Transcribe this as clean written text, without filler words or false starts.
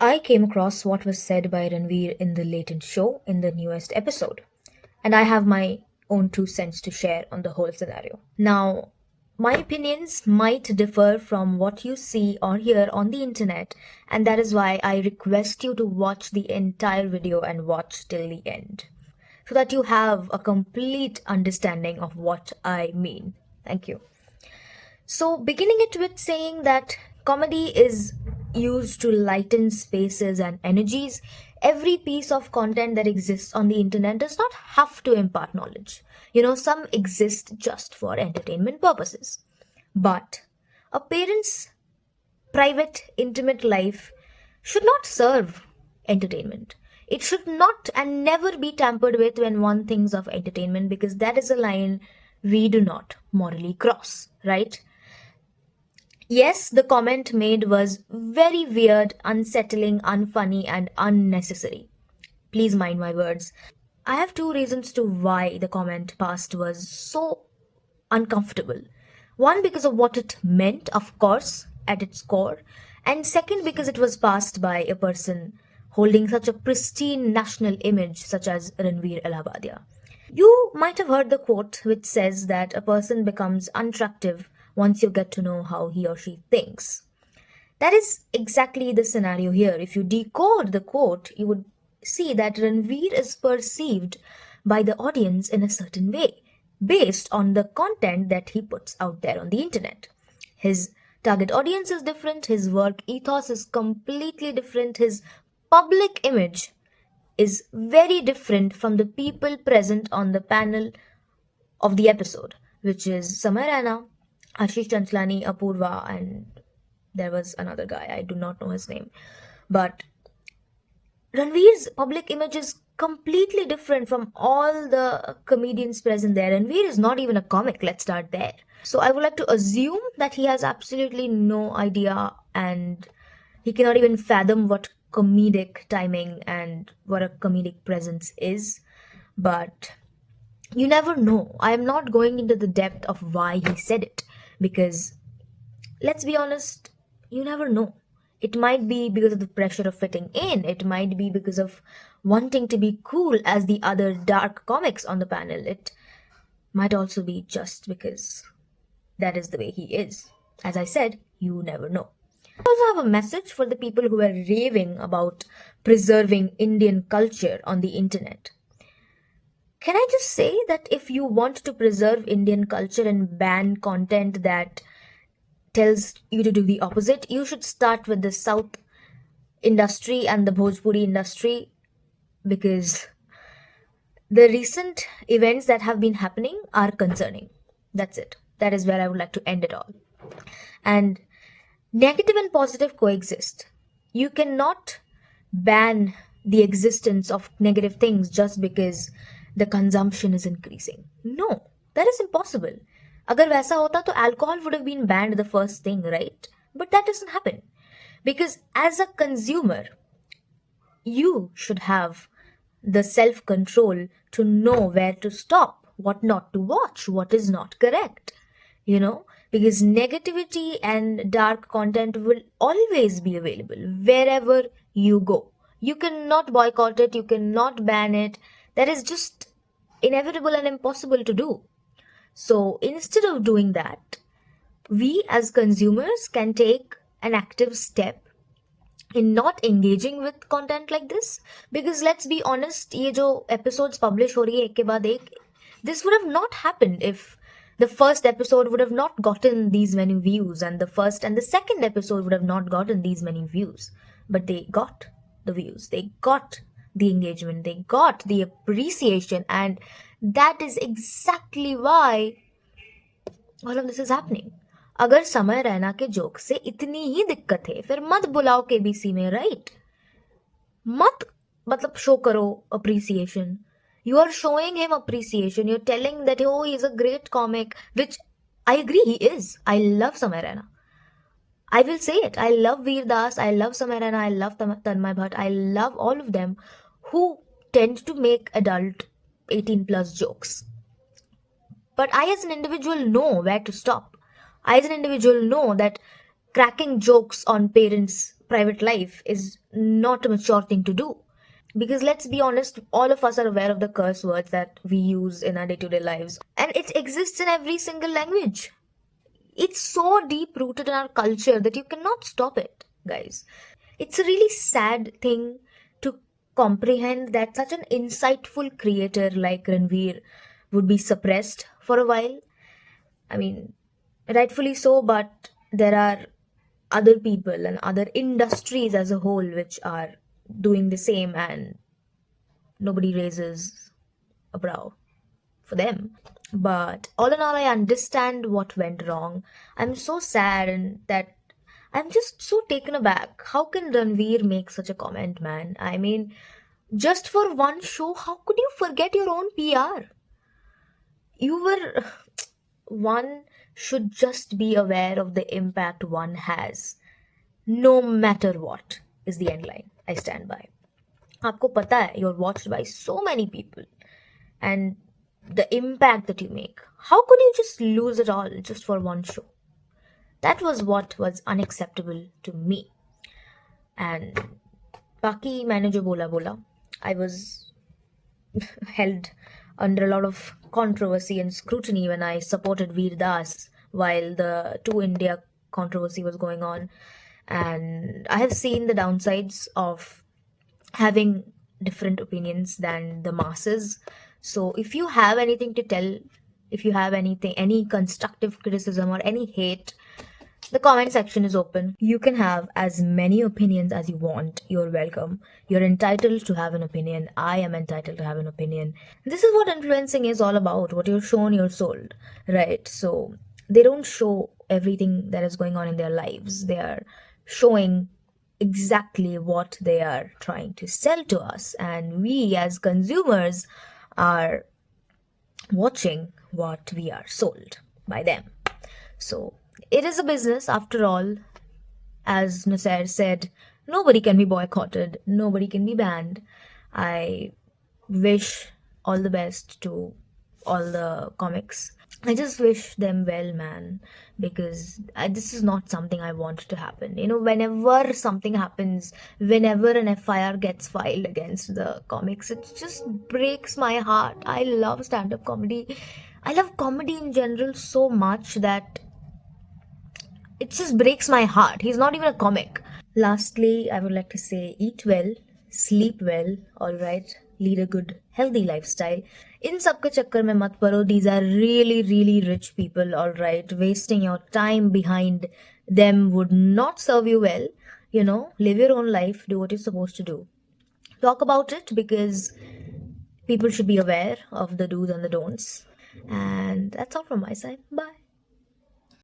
I came across what was said by Ranveer in the Latent Show in the newest episode, and I have my own 2 cents to share on the whole scenario. Now, my opinions might differ from what you see or hear on the internet, and that is why I request you to watch the entire video and watch till the end so that you have a complete understanding of what I mean. Thank you. So, beginning it with saying that comedy is used to lighten spaces and energies, every piece of content that exists on the internet does not have to impart knowledge. Some exist just for entertainment purposes. But a parent's private, intimate life should not serve entertainment. It should not and never be tampered with when one thinks of entertainment because that is a line we do not morally cross, right? Yes, the comment made was very weird, unsettling, unfunny, and unnecessary. Please mind my words. I have 2 reasons to why the comment passed was so uncomfortable. One, because of what it meant, of course, at its core, and second, because it was passed by a person holding such a pristine national image such as Ranveer Allahbadia. You might have heard the quote which says that a person becomes unattractive once you get to know how he or she thinks. That is exactly the scenario here. If you decode the quote, you would see that Ranveer is perceived by the audience in a certain way based on the content that he puts out there on the internet. His target audience is different, his work ethos is completely different, his public image is very different from the people present on the panel of the episode, which is Samarana, Ashish Chanchlani, Apurva, and there was another guy. I do not know his name. But Ranveer's public image is completely different from all the comedians present there. Ranveer is not even a comic. Let's start there. So I would like to assume that he has absolutely no idea and he cannot even fathom what comedic timing and what a comedic presence is. But you never know. I am not going into the depth of why he said it because let's be honest, you never know. It might be because of the pressure of fitting in, it might be because of wanting to be cool as the other dark comics on the panel, it might also be just because that is the way he is. As I said, you never know. I also have a message for the people who are raving about preserving Indian culture on the internet. Can I just say that if you want to preserve Indian culture and ban content that tells you to do the opposite, you should start with the South industry and the Bhojpuri industry because the recent events that have been happening are concerning. That's it. That is where I would like to end it all. And negative and positive coexist. You cannot ban the existence of negative things just because the consumption is increasing. No, that is impossible. अगर वैसा होता तो alcohol would have been banned the first thing, right? But that doesn't happen. Because as a consumer, you should have the self-control to know where to stop, what not to watch, what is not correct. Because negativity and dark content will always be available wherever you go. You cannot boycott it, you cannot ban it. That is just inevitable and impossible to do. So instead of doing that, we as consumers can take an active step in not engaging with content like this. Because let's be honest, ये जो episodes publish हो रही है एक के बाद एक, this would have not happened if the first episode would have not gotten these many views and the first and the second episode would have not gotten these many views. But they got the views, they got the engagement, they got the appreciation, and that is exactly why all of this is happening. अगर समय रैना के joke से इतनी ही दिक्कत है फिर मत बुलाओ केबीसी में, राइट? मत मतलब शो करो appreciation. You are showing him appreciation. You're telling that, oh, he's a great comic, which I agree he is. I love Samay Raina. I will say it. I love Veer Das. I love Samay Raina. I love Tanmay Bhatt. I love all of them who tend to make adult 18 plus jokes. But I as an individual know where to stop. I as an individual know that cracking jokes on parents private life is not a mature thing to do. Because let's be honest, all of us are aware of the curse words that we use in our day to day lives, and it exists in every single language. It's so deep rooted in our culture that you cannot stop it, guys. It's a really sad thing to comprehend that such an insightful creator like Ranveer would be suppressed for a while. I mean, rightfully so, but there are other people and other industries as a whole which are doing the same, and nobody raises a brow for them. But all in all, I understand what went wrong. I'm so sad and that I'm just so taken aback. How can Ranveer make such a comment, man? I mean, just for one show, how could you forget your own PR? You were. One should just be aware of the impact one has, no matter what, is the end line I stand by. आपको पता है you're watched by so many people and the impact that you make. How could you just lose it all just for one show? That was what was unacceptable to me. And बाकी मैंने जो बोला बोला, I was held under a lot of controversy and scrutiny when I supported Veer Das while the Two India controversy was going on. And I have seen the downsides of having different opinions than the masses. So if you have anything to tell, if you have anything, any constructive criticism or any hate, the comment section is open. You can have as many opinions as you want. You're welcome. You're entitled to have an opinion. I am entitled to have an opinion. This is what influencing is all about. What you're shown, you're sold, right? So they don't show everything that is going on in their lives. They are showing exactly what they are trying to sell to us. And we as consumers are watching what we are sold by them. So it is a business after all. As Nasser said, nobody can be boycotted, nobody can be banned. I wish all the best to all the comics. I just wish them well, man, because this is not something I want to happen. You know, whenever something happens, whenever an FIR gets filed against the comics, it just breaks my heart. I love stand-up comedy. I love comedy in general so much that it just breaks my heart. He's not even a comic. Lastly, I would like to say eat well, sleep well, alright, lead a good, healthy lifestyle. In सबके चक्कर में मत पड़ो. These are really, really rich people, alright. Wasting your time behind them would not serve you well. You know, live your own life, do what you're supposed to do. Talk about it because people should be aware of the do's and the don'ts. And that's all from my side. Bye.